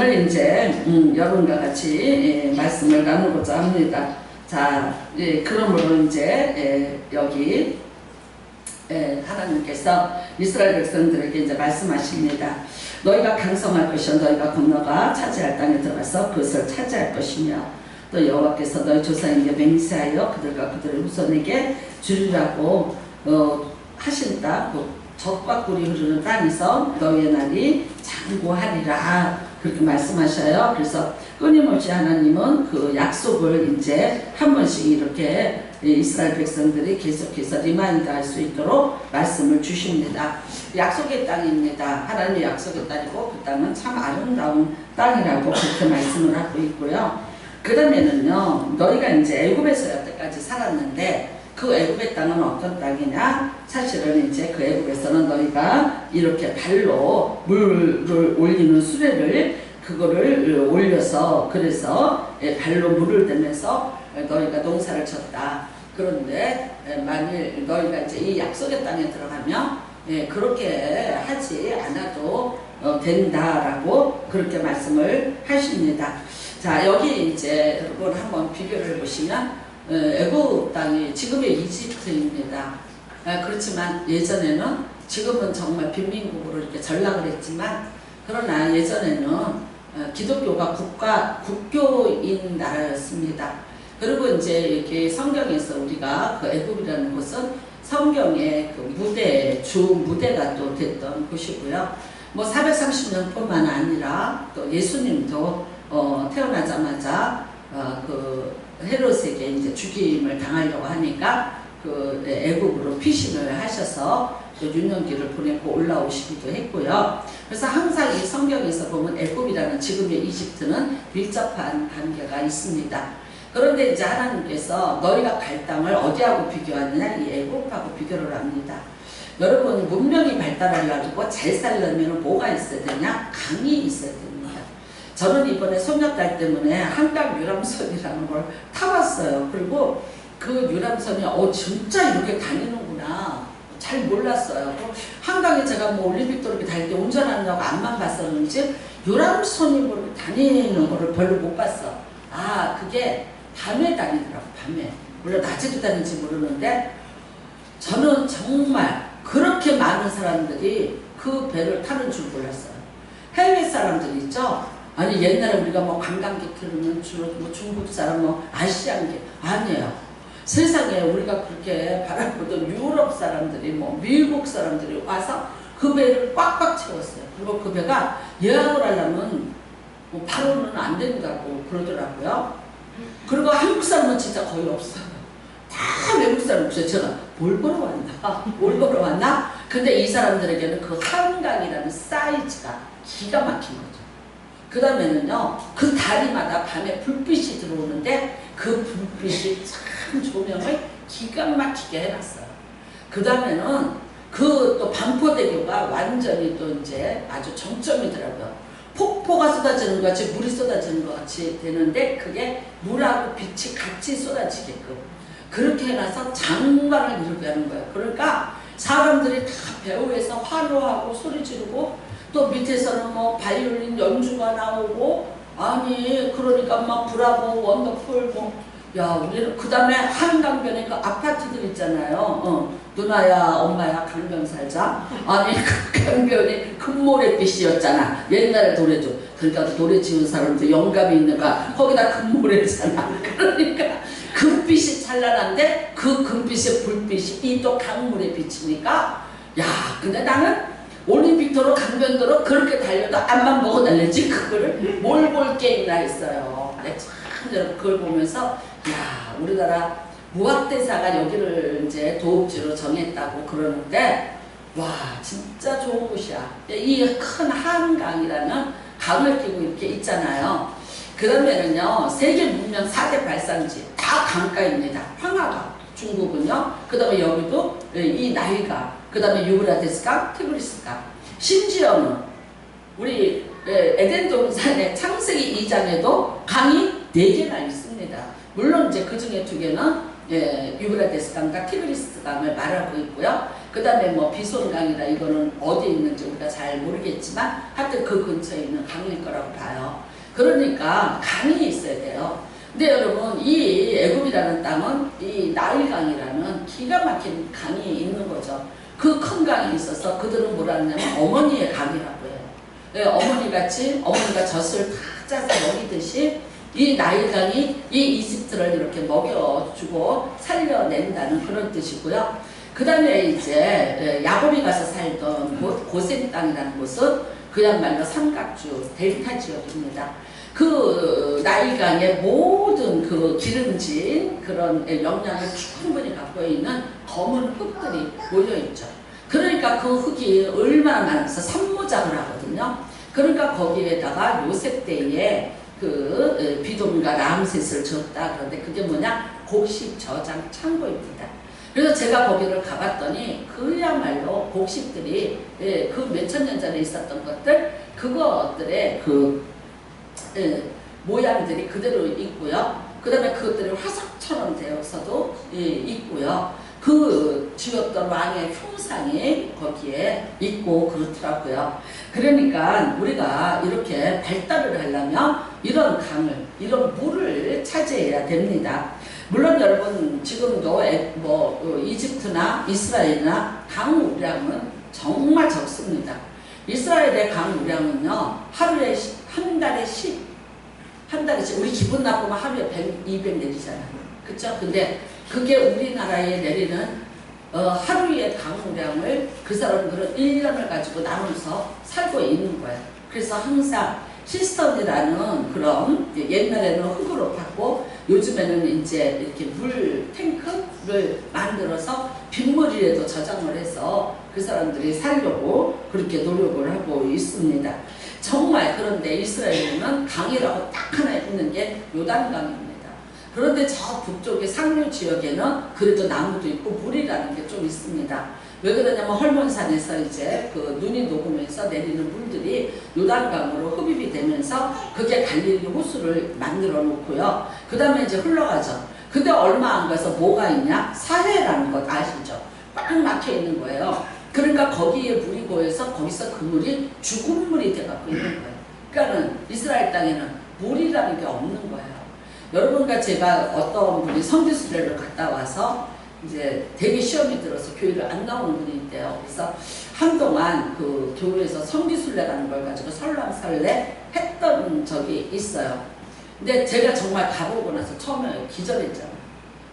오늘 이제 여러분과 같이 말씀을 나누고자 합니다. 자, 그러므로 이제 여기 하나님께서 이스라엘 백성들에게 이제 말씀하십니다. 너희가 강성할 것이요 너희가 건너가 차지할 땅에 들어가서 그것을 차지할 것이며 또 여호와께서 너희 조상에게 맹세하여 그들과 그들의 후손에게 주리라고 하신 땅, 젖과 꿀이 흐르는 땅에서 너희의 날이 장구하리라 그렇게 말씀하셔요. 그래서 끊임없이 하나님은 그 약속을 이제 한 번씩 이렇게 이스라엘 백성들이 계속해서 리마인드 할 수 있도록 말씀을 주십니다. 약속의 땅입니다. 하나님의 약속의 땅이고 그 땅은 참 아름다운 땅이라고 그렇게 말씀을 하고 있고요. 그 다음에는요, 너희가 이제 애굽에서 여태까지 살았는데 그 애굽의 땅은 어떤 땅이냐? 사실은 이제 그 애굽에서는 너희가 이렇게 발로 물을 올리는 수레를 그거를 올려서 그래서 발로 물을 대면서 너희가 농사를 졌다. 그런데 만일 너희가 이제 이 약속의 땅에 들어가면 그렇게 하지 않아도 된다라고 그렇게 말씀을 하십니다. 자, 여기 이제 여러분 한번 비교를 해보시면 애굽 땅이 지금의 이집트입니다. 그렇지만 예전에는 지금은 정말 빈민국으로 이렇게 전락을 했지만 그러나 예전에는 기독교가 국교인 나라였습니다. 그리고 이제 이렇게 성경에서 우리가 그 애굽이라는 곳은 성경의 그 무대, 주 무대가 또 됐던 곳이고요. 뭐 430년뿐만 아니라 또 예수님도 태어나자마자 그 헤롯에게 이제 죽임을 당하려고 하니까 그 애굽으로 피신을 하셔서 또 유년기를 보내고 올라오시기도 했고요. 그래서 항상 이 성경에서 보면 애굽이라는 지금의 이집트는 밀접한 관계가 있습니다. 그런데 이제 하나님께서 너희가 갈 땅을 어디하고 비교하느냐? 이 애굽하고 비교를 합니다. 여러분 문명이 발달하려고 잘 살려면 뭐가 있어야 되냐? 강이 있어야 됩니다. 저는 이번에 손녀딸 때문에 한강 유람선이라는 걸 타봤어요. 그리고 그 유람선이 진짜 이렇게 다니는구나. 잘 몰랐어요. 한강에 제가 뭐 올림픽도 이렇게 다닐 때 운전하느라고 앞만 봤었는지 유람선이 뭐 다니는 거를 별로 못 봤어. 아, 그게 밤에 다니더라고, 밤에. 물론 낮에도 다니는지 모르는데 저는 정말 그렇게 많은 사람들이 그 배를 타는 줄 몰랐어요. 해외 사람들 있죠? 아니 옛날에 우리가 뭐 관광객 들으면 주로 뭐 중국 사람, 뭐 아시안계 아니에요. 세상에 우리가 그렇게 바라보던 유럽 사람들이 뭐 미국 사람들이 와서 그 배를 꽉꽉 채웠어요. 그리고 그 배가 예약을 하려면 뭐 바로는 안 된다고 그러더라고요. 그리고 한국 사람은 진짜 거의 없어요. 다 외국 사람 없어요. 제가 뭘 보러 왔나? 뭘 보러 왔나? 근데 이 사람들에게는 그 한강이라는 사이즈가 기가 막힌 거죠. 그 다음에는요, 그 다리마다 밤에 불빛이 들어오는데 그 불빛이 참 조명을 기가 막히게 해놨어요. 그 다음에는 그 또 반포대교가 완전히 또 이제 아주 정점이더라고요. 폭포가 쏟아지는 것 같이 물이 쏟아지는 것 같이 되는데 그게 물하고 빛이 같이 쏟아지게끔 그렇게 해놔서 장관을 이루게 하는 거예요. 그러니까 사람들이 다 배후에서 환호하고 소리 지르고 또 밑에서는 뭐 바이올린 연주가 나오고 아니 그러니까 막 브라보 원더풀 뭐 야 우리는 그 다음에 한강변에 그 아파트들 있잖아요. 누나야 엄마야 강변 살자. 아니 그 강변이 금모래빛이었잖아. 옛날에 노래도. 그러니까 노래 지은 사람도 영감이 있는가 거기다 금모래잖아. 그러니까 금빛이 찬란한데 그 금빛의 불빛이 이 또 강물에 비치니까 야 근데 나는 올림픽도로 강변도로 그렇게 달려도 암만 보고 달렸지 그거를 뭘 볼 게 있나 했어요. 참 여러분 그걸 보면서 야 우리나라 무학대사가 여기를 이제 도읍지로 정했다고 그러는데 와 진짜 좋은 곳이야. 이 큰 한강이라는 강을 끼고 이렇게 있잖아요. 그 다음에는요 세계 문명 4대 발상지 다 강가입니다. 황하강 중국은요. 그 다음에 여기도 이 나일강 그 다음에 유브라데스강 티그리스강 심지어는 우리 에덴 동산의 창세기 2장에도 강이 4개나 있습니다. 물론 이제 그 중에 2개는 유브라데스강과 티그리스강을 말하고 있고요. 그 다음에 뭐 비손강이라 이거는 어디에 있는지 우리가 잘 모르겠지만 하여튼 그 근처에 있는 강일 거라고 봐요. 그러니까 강이 있어야 돼요. 근데 여러분 이 애굽이라는 땅은 이 나일강이라는 기가 막힌 강이 있는 거죠. 그 큰 강이 있어서 그들은 뭐라 하냐면 어머니의 강이라고 해요. 네, 어머니같이 어머니가 젖을 다 짜서 먹이듯이 이 나일강이 이 이집트를 이렇게 먹여주고 살려낸다는 그런 뜻이고요. 그 다음에 이제 야곱이 가서 살던 곳 고센 땅이라는 곳은 그야말로 삼각주 델타 지역입니다. 그 나일강의 모든 그 기름진 그런 영양을 충분히 갖고 있는 검은 흙들이 모여있죠. 그러니까 그 흙이 얼마나 많아서 산모작을 하거든요. 그러니까 거기에다가 요셉 때에 그 비돔과 람셋을 줬다. 그런데 그게 뭐냐? 곡식 저장 창고입니다. 그래서 제가 거기를 가봤더니 그야말로 곡식들이 그 몇천 년 전에 있었던 것들 그것들의 그 모양들이 그대로 있고요. 그 다음에 그것들이 화석처럼 되어서도 있고요. 그 지었던 왕의 흉상이 거기에 있고 그렇더라고요. 그러니까 우리가 이렇게 발달을 하려면 이런 강을, 이런 물을 차지해야 됩니다. 물론 여러분 지금도 이집트나 이스라엘이나 강 우량은 정말 적습니다. 이스라엘의 강 우량은요 하루에 한 달에 10 우리 기분 나쁘면 하루에 100, 200 내리잖아요. 그쵸? 근데 그게 우리나라에 내리는 하루의 강우량을 그 사람들은 1년을 가지고 나눠서 살고 있는 거예요. 그래서 항상 시스턴이라는 그런 옛날에는 흙으로 팠고 요즘에는 이제 이렇게 물 탱크를 만들어서 빗물이라도 저장을 해서 그 사람들이 살려고 그렇게 노력을 하고 있습니다. 정말 그런데 이스라엘에는 강이라고 딱 하나 있는 게 요단강입니다. 그런데 저 북쪽의 상류 지역에는 그래도 나무도 있고 물이라는 게 좀 있습니다. 왜 그러냐면 헐몬산에서 이제 그 눈이 녹으면서 내리는 물들이 요단강으로 흡입이 되면서 그게 갈릴리 호수를 만들어 놓고요. 그 다음에 이제 흘러가죠. 근데 얼마 안 가서 뭐가 있냐? 사해라는 것 아시죠? 꽉 막혀 있는 거예요. 그러니까 거기에 물이 고여서 거기서 그 물이 죽은 물이 돼갖고 있는 거예요. 그러니까는 이스라엘 땅에는 물이라는 게 없는 거예요. 여러분과 제가 어떤 분이 성지순례를 갔다 와서 이제 되게 시험이 들어서 교회를 안 나오는 분이 있대요. 그래서 한동안 그 교회에서 성지순례 가는 걸 가지고 설랑설레 했던 적이 있어요. 근데 제가 정말 가보고 나서 처음에 기절했잖아요.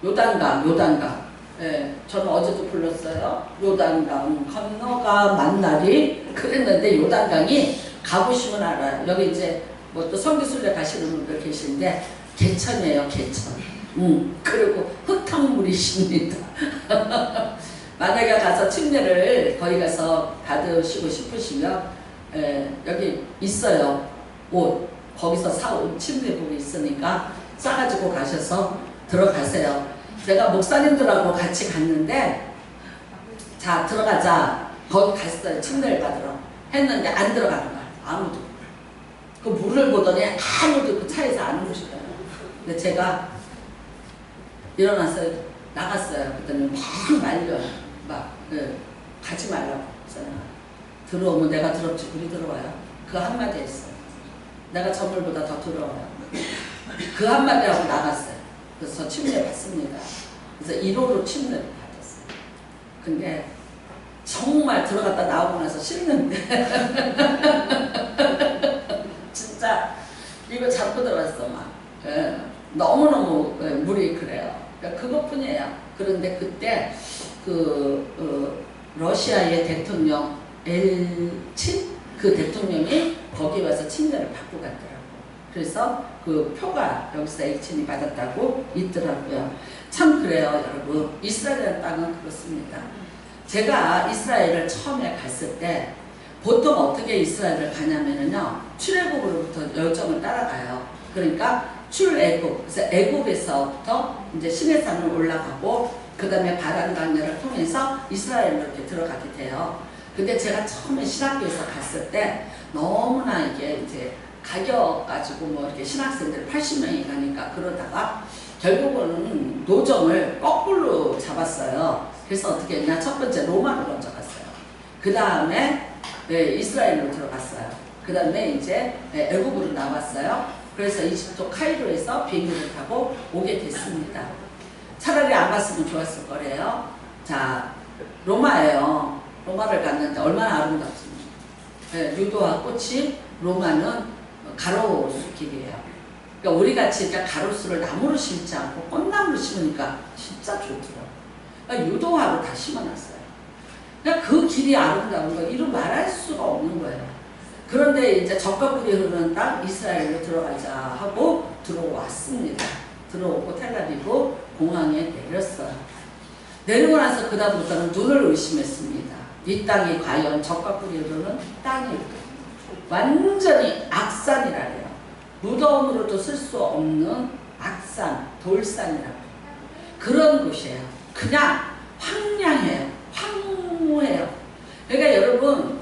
요단강. 예, 저는 어제도 불렀어요. 요단강 건너가 만나리 그랬는데 요단강이 가보시면 알아요. 여기 이제 뭐 또 성지순례 가시는 분들 계신데 개천이에요, 개천. 그리고 흙탕물이 십니다. 만약에 가서 침례를 거기 가서 받으시고 싶으시면 여기 있어요. 옷 거기서 사온 침례복이 있으니까 싸가지고 가셔서 들어가세요. 제가 목사님들하고 같이 갔는데 자 들어가자 거기 갔어요. 침례를 받으러 했는데 안 들어가는 거야. 아무도. 그 물을 보더니 아무도 그 차에서 안 오시더라고요. 근데 제가 일어나서 나갔어요. 그랬더니 막 말려요. 막 가지 말라고 했잖아요. 들어오면 내가 더럽지 그리 들어와요. 그 한마디 했어요. 내가 저물보다 더 들어와요. 그 한마디 하고 나갔어요. 그래서 침례 받습니다. 그래서 1호로 침례를 받았어요. 근데 정말 들어갔다 나오고 나서 씻는데 진짜 이거 잡고 들어왔어 막. 너무너무 물이 그래요. 그러니까 그것뿐이에요. 그런데 그때 러시아의 대통령 엘친 그 대통령이 거기 와서 침례를 받고 갔더라고요. 그래서 그 표가 여기서 엘친이 받았다고 있더라고요. 참 그래요, 여러분. 이스라엘 땅은 그렇습니다. 제가 이스라엘을 처음에 갔을 때 보통 어떻게 이스라엘을 가냐면요, 출애굽으로부터 여정을 따라가요. 그러니까 출애굽, 그래서 애굽에서부터 이제 시내산을 올라가고 그 다음에 바단 강야를 통해서 이스라엘로 이렇게 들어가게 돼요. 근데 제가 처음에 신학교에서 갔을 때 너무나 이게 이제 가격 가지고 뭐 이렇게 신학생들 80명이 가니까 그러다가 결국은 노정을 거꾸로 잡았어요. 그래서 어떻게 했냐? 첫 번째 로마로 먼저 갔어요. 그 다음에 이스라엘로 들어갔어요. 그 다음에 이제 애굽으로 나왔어요. 그래서 이집트 카이로에서 비행기를 타고 오게 됐습니다. 차라리 안 갔으면 좋았을 거래요. 자, 로마예요. 로마를 갔는데 얼마나 아름답습니까? 네, 유도와 꽃이 로마는 가로수 길이에요. 그러니까 우리 같이 가로수를 나무로 심지 않고 꽃나무로 심으니까 진짜 좋더라고요. 그러니까 유도화로 다 심어놨어요. 그러니까 그 길이 아름다운 거 이루 말할 수가 없는 거예요. 그런데 이제 적과 꿀이 흐르는 땅 이스라엘로 들어가자 하고 들어왔습니다. 들어오고 텔아비브 공항에 내렸어요. 내리고 나서 그 다음부터는 눈을 의심했습니다. 이 땅이 과연 적과 꿀이 흐르는 땅일까? 완전히 악산이라래요. 무덤으로도 쓸 수 없는 악산, 돌산이라고. 그런 곳이에요. 그냥 황량해요. 황무해요. 그러니까 여러분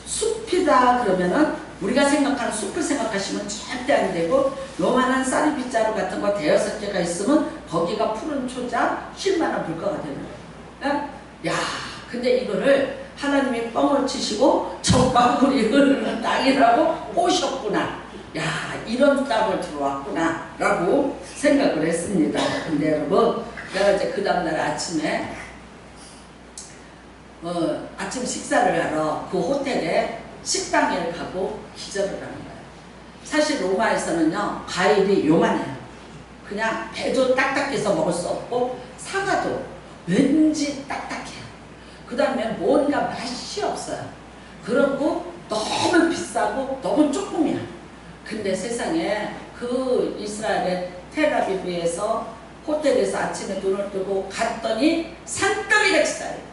숲이다 그러면은 우리가 생각하는 숲을 생각하시면 절대 안 되고 요만한 쌀이 빗자루 같은 거 대여섯 개가 있으면 거기가 푸른 초장 쉴만한 물가가 되는 거예요. 야, 근데 이거를 하나님이 뻥을 치시고 적과 꿀이 흐르는 땅이라고 오셨구나. 야, 이런 땅을 들어왔구나 라고 생각을 했습니다. 근데 여러분 내가 이제 그 다음날 아침에 아침 식사를 하러 그 호텔에 식당에 가고 기절을 하는 거예요. 사실 로마에서는요 과일이 요만해요. 그냥 배도 딱딱해서 먹을 수 없고 사과도 왠지 딱딱해요. 그 다음에 뭔가 맛이 없어요. 그렇고 너무 비싸고 너무 조금이야. 근데 세상에 그 이스라엘의 텔아비브에서 호텔에서 아침에 눈을 뜨고 갔더니 산더미같이 쌓여.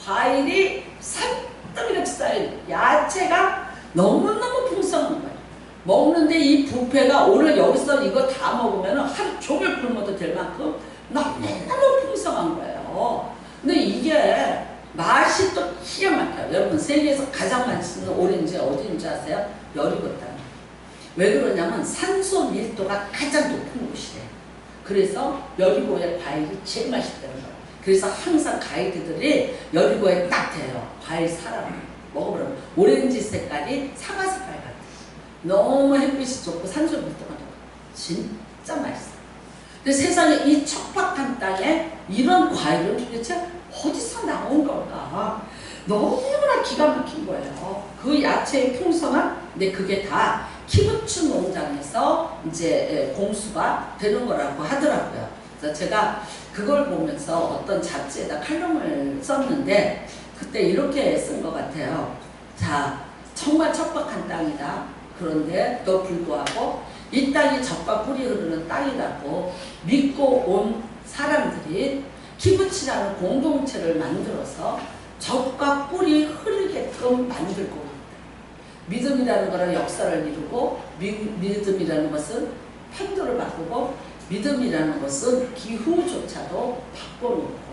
과일이 산더미같이 쌓여. 야채가 너무너무 풍성한 거예요. 먹는데 이 뷔페가 오늘 여기서 이거 다 먹으면 하루 종일 굶어도 될 만큼 너무너무 풍성한 거예요. 근데 이게 맛이 또 기가 막혀요. 여러분 세계에서 가장 맛있는 오렌지 어디인지 아세요? 여리고 땅. 왜 그러냐면 산소 밀도가 가장 높은 곳이래요. 그래서 여리고의 과일이 제일 맛있다는 거예요. 그래서 항상 가이드들이 여리고에 딱 대요. 과일 사라고 먹어보라고. 오렌지 색깔이 사과 색깔 같아. 너무 햇빛이 좋고 산소 밀도가 높아. 진짜 맛있어. 근데 세상에 이 척박한 땅에 이런 과일은 도대체 어디서 나온 걸까? 너무나 기가 막힌 거예요. 그 야채의 풍성함, 근데 그게 다 키부츠 농장에서 이제 공수가 되는 거라고 하더라고요. 그래서 제가 그걸 보면서 어떤 잡지에다 칼럼을 썼는데 그때 이렇게 쓴 것 같아요. 자, 정말 척박한 땅이다. 그런데 또 불구하고 이 땅이 적과 꿀이 흐르는 땅이라고 믿고 온 사람들이 키부츠라는 공동체를 만들어서 적과 꿀이 흐르게끔 만들고 있다. 믿음이라는 것은 역사를 이루고 믿음이라는 것은 판도를 바꾸고 믿음이라는 것은 기후조차도 바꿔놓고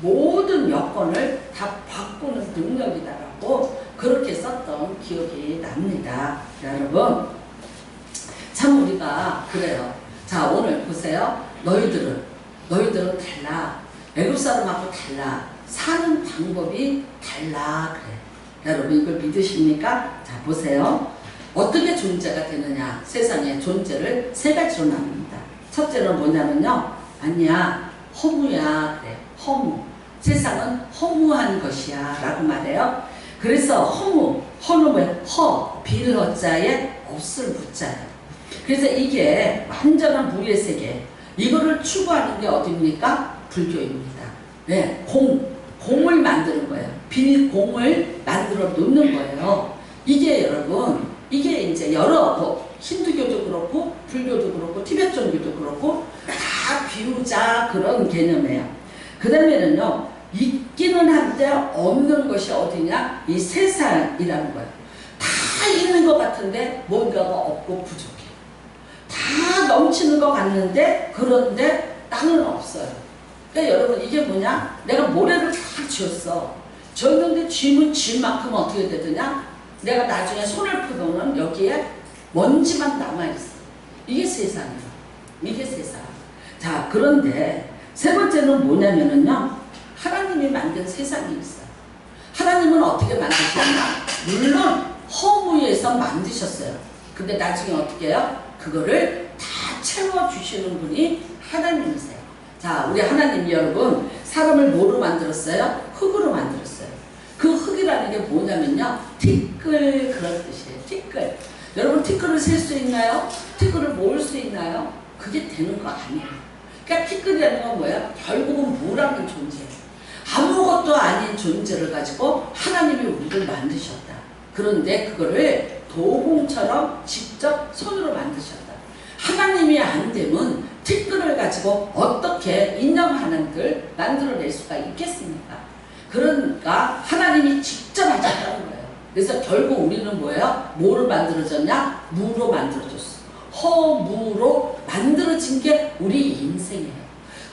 모든 여건을 다 바꾸는 능력이다라고 그렇게 썼던 기억이 납니다. 여러분 참 우리가 그래요. 자 오늘 보세요. 너희들은 달라. 애굽 사람하고 달라. 사는 방법이 달라 그래. 여러분 이걸 믿으십니까? 자 보세요. 어떻게 존재가 되느냐. 세상의 존재를 세 가지로 나눕니다. 첫째는 뭐냐면요. 아니야 허무야 그래. 허무. 세상은 허무한 것이야 라고 말해요. 그래서 허무의 빌허자에 없을 무자예요. 그래서 이게 완전한 무의 세계. 이거를 추구하는 게 어디입니까? 불교입니다. 네, 공을 만드는 거예요. 빌공을 만들어 놓는 거예요. 이게 여러분, 이게 이제 여러 힌두교도 그렇고, 불교도 그렇고, 티베트 종교도 그렇고, 다 비우자 그런 개념이에요. 그 다음에는요, 있기는 한데 없는 것이 어디냐? 이 세상이라는 거예요. 다 있는 것 같은데 뭔가가 없고 부족해. 다 넘치는 것 같는데 그런데 땅은 없어요. 그러니까 여러분 이게 뭐냐? 내가 모래를 다 쥐었어. 쥐었는데 쥐면 쥐만큼 어떻게 되느냐? 내가 나중에 손을 펴보면 여기에 먼지만 남아있어. 이게 세상이에요. 이게 세상. 자 그런데 세 번째는 뭐냐면은요. 하나님이 만든 세상이 있어요. 하나님은 어떻게 만드셨나? 물론 허무에서 만드셨어요. 근데 나중에 어떻게 해요? 그거를 다 채워주시는 분이 하나님이세요. 자, 우리 하나님이 여러분 사람을 뭐로 만들었어요? 흙으로 만들었어요. 그 흙이라는 게 뭐냐면요, 티끌 그런 뜻이에요. 티끌. 여러분 티끌을 셀 수 있나요? 티끌을 모을 수 있나요? 그게 되는 거 아니에요. 그러니까 티끌이라는 건 뭐예요? 결국은 뭐라는 존재예요. 아무것도 아닌 존재를 가지고 하나님이 우리를 만드셨다. 그런데 그거를 도공처럼 직접 손으로 만드셨다. 하나님이 안 되면 티끌을 가지고 어떻게 인형 하나를 만들어낼 수가 있겠습니까? 그러니까 하나님이 직접 하셨다는 거예요. 그래서 결국 우리는 뭐예요? 뭐를 만들어졌냐? 무로 만들어졌어. 허무로 만들어진 게 우리 인생이에요.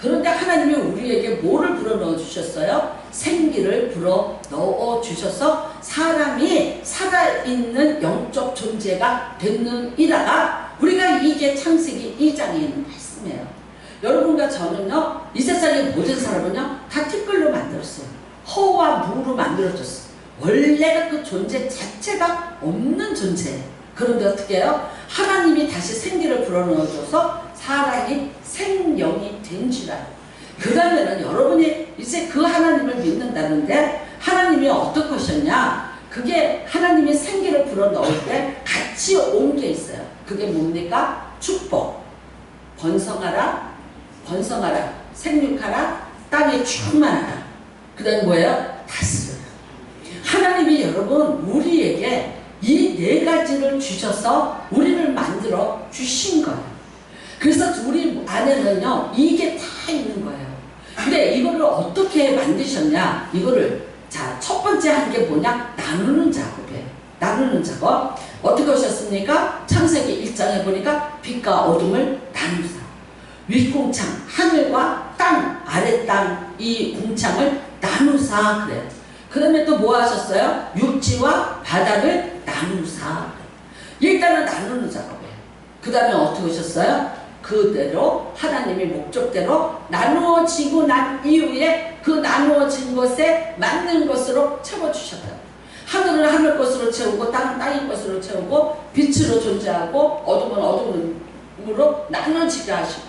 그런데 하나님이 우리에게 뭐를 불어넣어 주셨어요? 생기를 불어넣어 주셔서 사람이 살아있는 영적 존재가 되는 이라가 우리가 이게 창세기 2장에 있는 말씀이에요. 여러분과 저는요, 이 세상의 모든 사람은요 다 티끌로 만들었어요. 허와 무로 만들어졌어요. 원래가 그 존재 자체가 없는 존재예요. 그런데 어떻게 해요? 하나님이 다시 생기를 불어넣어줘서 사람이 생명이 된지라. 그 다음에는 여러분이 이제 그 하나님을 믿는다는데 하나님이 어떻게 하셨냐? 그게 하나님이 생기를 불어넣을 때 같이 온 게 있어요. 그게 뭡니까? 축복. 번성하라, 번성하라, 생육하라, 땅에 충만하라. 그 다음에 뭐예요? 다스려라. 하나님이 여러분 우리에게 이 네 가지를 주셔서 우리를 만들어 주신 거예요. 그래서 우리 안에는요 이게 다 있는 거예요. 근데 이거를 어떻게 만드셨냐? 이거를 자, 첫 번째 한 게 뭐냐? 나누는 작업이에요. 나누는 작업. 어떻게 하셨습니까? 창세기 1장에 보니까 빛과 어둠을 나누사. 윗공창, 하늘과 땅, 아래 땅, 이 공창을 나누사 그래요. 그 다음에 또 뭐 하셨어요? 육지와 바다를 나누사. 일단은 나누는 작업이에요. 그 다음에 어떻게 하셨어요? 그대로 하나님의 목적대로 나누어지고 난 이후에 그 나누어진 것에 맞는 것으로 채워주셨다. 하늘은 하늘 것으로 채우고 땅은 땅의 것으로 채우고 빛으로 존재하고 어둠은 어둠으로 나눠지게 하시고.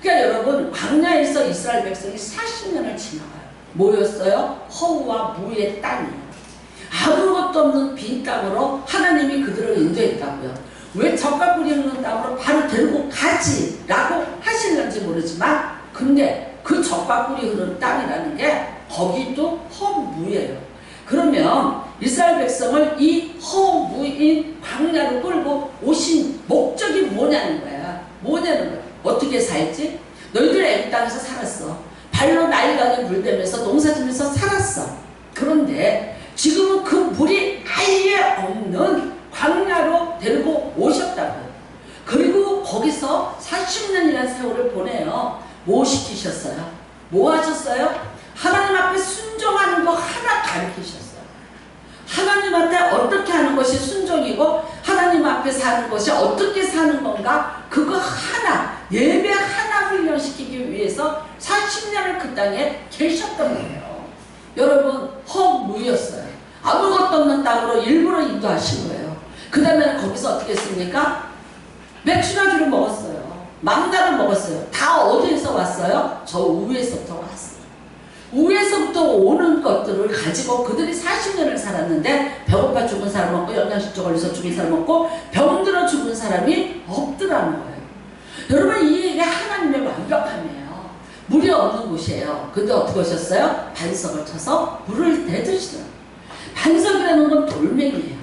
그러니까 여러분 광야에서 이스라엘 백성이 40년을 지나가요. 뭐였어요? 허우와 무의 땅이에요. 아무것도 없는 빈 땅으로 하나님이 그들을 인도했다고요. 왜 젓갈 뿌리는 땅으로 바로 데리고 가지 라고 하시는지 모르지만 근데 그 젓갈 뿌리 흐르는 땅이라는 게 거기도 허무예요. 그러면 이스라엘 백성을 이 허무인 광야로 끌고 오신 목적이 뭐냐는 거야. 뭐냐는 거야. 어떻게 살지? 너희들 애굽 땅에서 살았어. 발로 나일강에 물대면서 농사지면서 살았어. 그런데 지금은 그 물이 아예 없는 광야로 데리고 오셨다고요. 그리고 거기서 40년이라는 세월을 보내요. 뭐 시키셨어요? 뭐 하셨어요? 하나님 앞에 순종하는 거 하나 가르치셨어요. 하나님한테 어떻게 하는 것이 순종이고 하나님 앞에 사는 것이 어떻게 사는 건가 그거 하나 예배 하나 훈련시키기 위해서 40년을 그 땅에 계셨던 거예요. 여러분 허무였어요. 아무것도 없는 땅으로 일부러 인도하신 거예요. 그 다음에는 거기서 어떻게 했습니까? 맥주나주를 먹었어요. 망나를 먹었어요. 다 어디에서 왔어요? 저 위에서부터 왔어요. 위에서부터 오는 것들을 가지고 그들이 40년을 살았는데 배고파 죽은 사람 없고 영양실조 걸려서 죽은 사람 없고 병들어 죽은 사람이 없더라는 거예요. 여러분 이게 하나님의 완벽함이에요. 물이 없는 곳이에요. 근데 어떻게 하셨어요? 반석을 쳐서 물을 내드시더라고요. 반석이라는 건 돌멩이에요.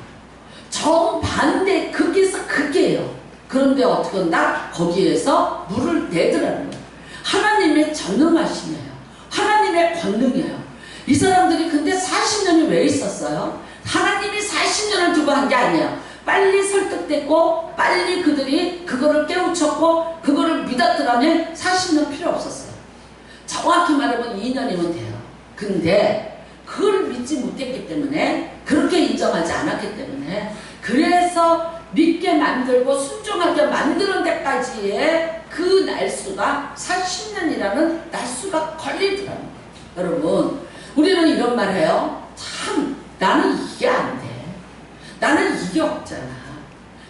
정반대 극에서 극이에요. 그런데 어떻게 한다? 거기에서 물을 내더라는 거예요. 하나님의 전능하심이에요. 하나님의 권능이에요. 이 사람들이 근데 40년이 왜 있었어요? 하나님이 40년을 두고 한 게 아니에요. 빨리 설득됐고 빨리 그들이 그거를 깨우쳤고 그거를 믿었더라면 40년 필요 없었어요. 정확히 말하면 2년이면 돼요. 근데 그걸 믿지 못했기 때문에 그렇게 인정하지 않았기 때문에 그래서 믿게 만들고 순종하게 만드는 데까지의 그 날수가 40년이라는 날수가 걸리더라는 거예요. 여러분 우리는 이런 말 해요. 참 나는 이게 안 돼. 나는 이게 없잖아.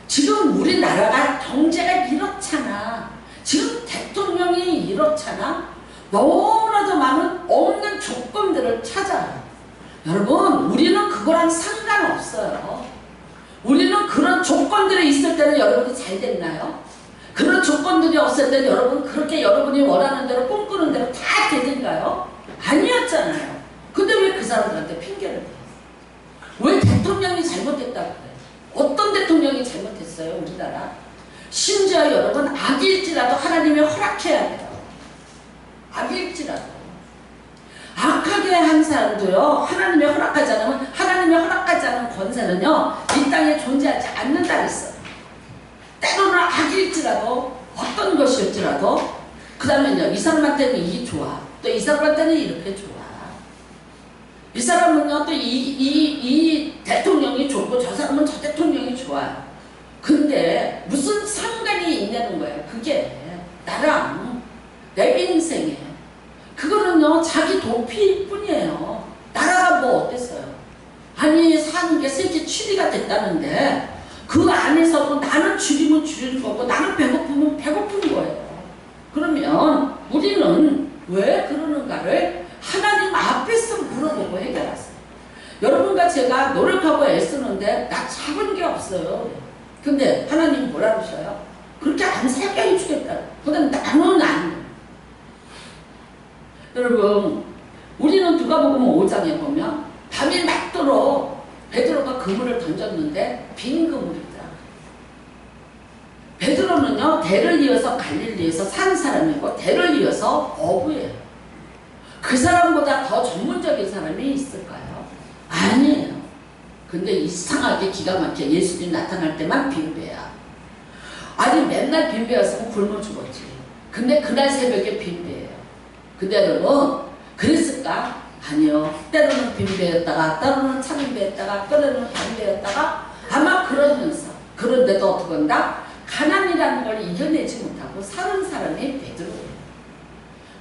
지금 우리나라가 경제가 이렇잖아. 지금 대통령이 이렇잖아. 너무나도 많은 없는 조건들을 찾아요. 여러분, 우리는 그거랑 상관없어요. 우리는 그런 조건들이 있을 때는 여러분이 잘 됐나요? 그런 조건들이 없을 때는 여러분 그렇게 여러분이 원하는 대로 꿈꾸는 대로 다 되던가요? 아니었잖아요. 근데 왜 그 사람들한테 핑계를 대요? 왜 대통령이 잘못했다고 그래요? 어떤 대통령이 잘못했어요, 우리나라? 심지어 여러분, 악일지라도 하나님이 허락해야 돼요. 악일지라도. 악하게 한 사람도요, 하나님이 허락하지 않으면, 하나님이 허락하지 않은 권세는요, 이 땅에 존재하지 않는다 그랬어요. 때로는 악일지라도, 어떤 것일지라도, 그 다음에는요, 이 사람한테는 이게 좋아. 또 이 사람한테는 이렇게 좋아. 이 사람은요, 또 이 대통령이 좋고, 저 사람은 저 대통령이 좋아요. 근데 무슨 상관이 있냐는 거예요. 그게 나랑 내 인생에. 그거는요, 자기 도피일 뿐이에요. 나라가 뭐 어땠어요? 아니, 사는 게 세계 7위가 됐다는데, 그 안에서도 나는 줄이면 줄일 거고, 나는 배고프면 배고픈 거예요. 그러면 우리는 왜 그러는가를 하나님 앞에서 물어보고 해결하세요. 여러분과 제가 노력하고 애쓰는데 나 작은 게 없어요. 근데 하나님 뭐라 그러셔요? 그렇게 안 살게 해주겠다. 근데 나는 안 돼. 여러분, 우리는 누가복음 5장에 보면 밤이 맞도록 베드로가 그물을 던졌는데 빈 그물이다. 베드로는요, 대를 이어서 갈릴리에서 산 사람이고 대를 이어서 어부예요. 그 사람보다 더 전문적인 사람이 있을까요? 아니에요. 근데 이상하게 기가 막혀 예수님 나타날 때만 빈배야. 아니, 맨날 빈배였으면 굶어 죽었지. 근데 그날 새벽에 빈배예요. 근데 여러분, 그랬을까? 아니요. 때로는 빈배였다가, 때로는 찬배였다가, 때로는 반배였다가, 아마 그러면서, 그런데도 어떻게 한다? 가난이라는 걸 이겨내지 못하고 사는 사람이 베드로예요.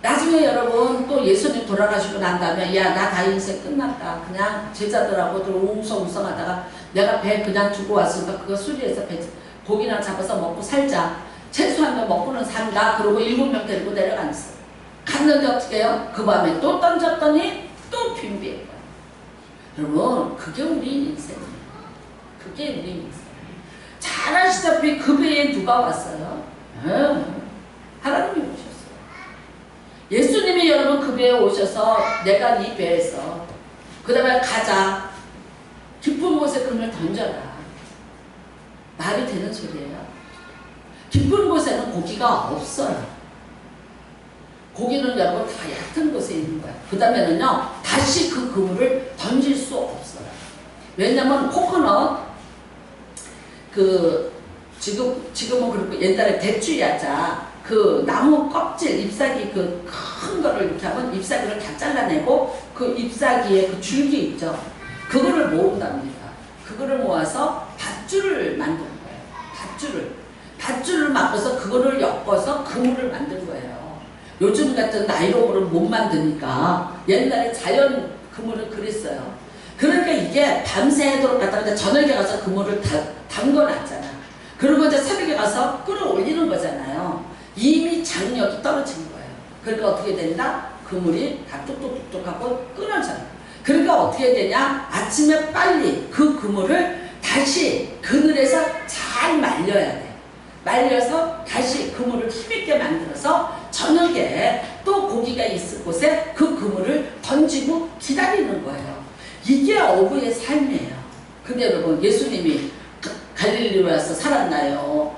나중에 여러분 또 예수님 돌아가시고 난 다음에 야, 나 다 인생 끝났다. 그냥 제자들하고들 웅성웅성하다가 내가 배 그냥 두고 왔으니까 그거 수리해서 배 고기나 잡아서 먹고 살자. 최소한 먹고는 산다. 그러고 7명 데리고 내려갔어요. 갔는데 어떻게 해요? 그 밤에 또 던졌더니 또 빈비예요. 여러분, 그게 우리 인생이에요. 그게 우리 인생. 잘 아시다시피 그 배에 누가 왔어요? 하나님이 오셨어요. 예수님이 여러분 그 배에 오셔서 내가 이 배에서 그 다음에 가자. 깊은 곳에 그물 던져라. 말이 되는 소리예요. 깊은 곳에는 고기가 없어요. 고기는 여러분 다 얕은 곳에 있는 거예요. 그 다음에는요, 다시 그 그물을 던질 수 없어요. 왜냐면 코코넛 지금은 그렇고 옛날에 대추야자 그 나무 껍질 잎사귀 그 큰 거를 이렇게 하면 잎사귀를 다 잘라내고 그 잎사귀에 그 줄기 있죠. 그거를 모은답니다. 그거를 모아서 밧줄을 만든 거예요. 밧줄을 막아서 그거를 엮어서 그물을 만든 거예요. 요즘 같은 나이로우를 못 만드니까 옛날에 자연 그물을 그랬어요. 그러니까 이게 밤새도록 갖다가 저녁에 가서 그물을 담궈놨잖아. 그리고 이제 새벽에 가서 끌어올리는 거잖아요. 이미 장력이 떨어진 거예요. 그러니까 어떻게 된다? 그물이 다 뚝뚝뚝뚝하고 끊어져요. 그러니까 어떻게 되냐? 아침에 빨리 그 그물을 다시 그늘에서 잘 말려야 돼. 말려서 다시 그물을 힘있게 만들어서 저녁에 또 고기가 있을 곳에 그 그물을 던지고 기다리는 거예요. 이게 어부의 삶이에요. 근데 여러분, 예수님이 갈릴리로 와서 살았나요?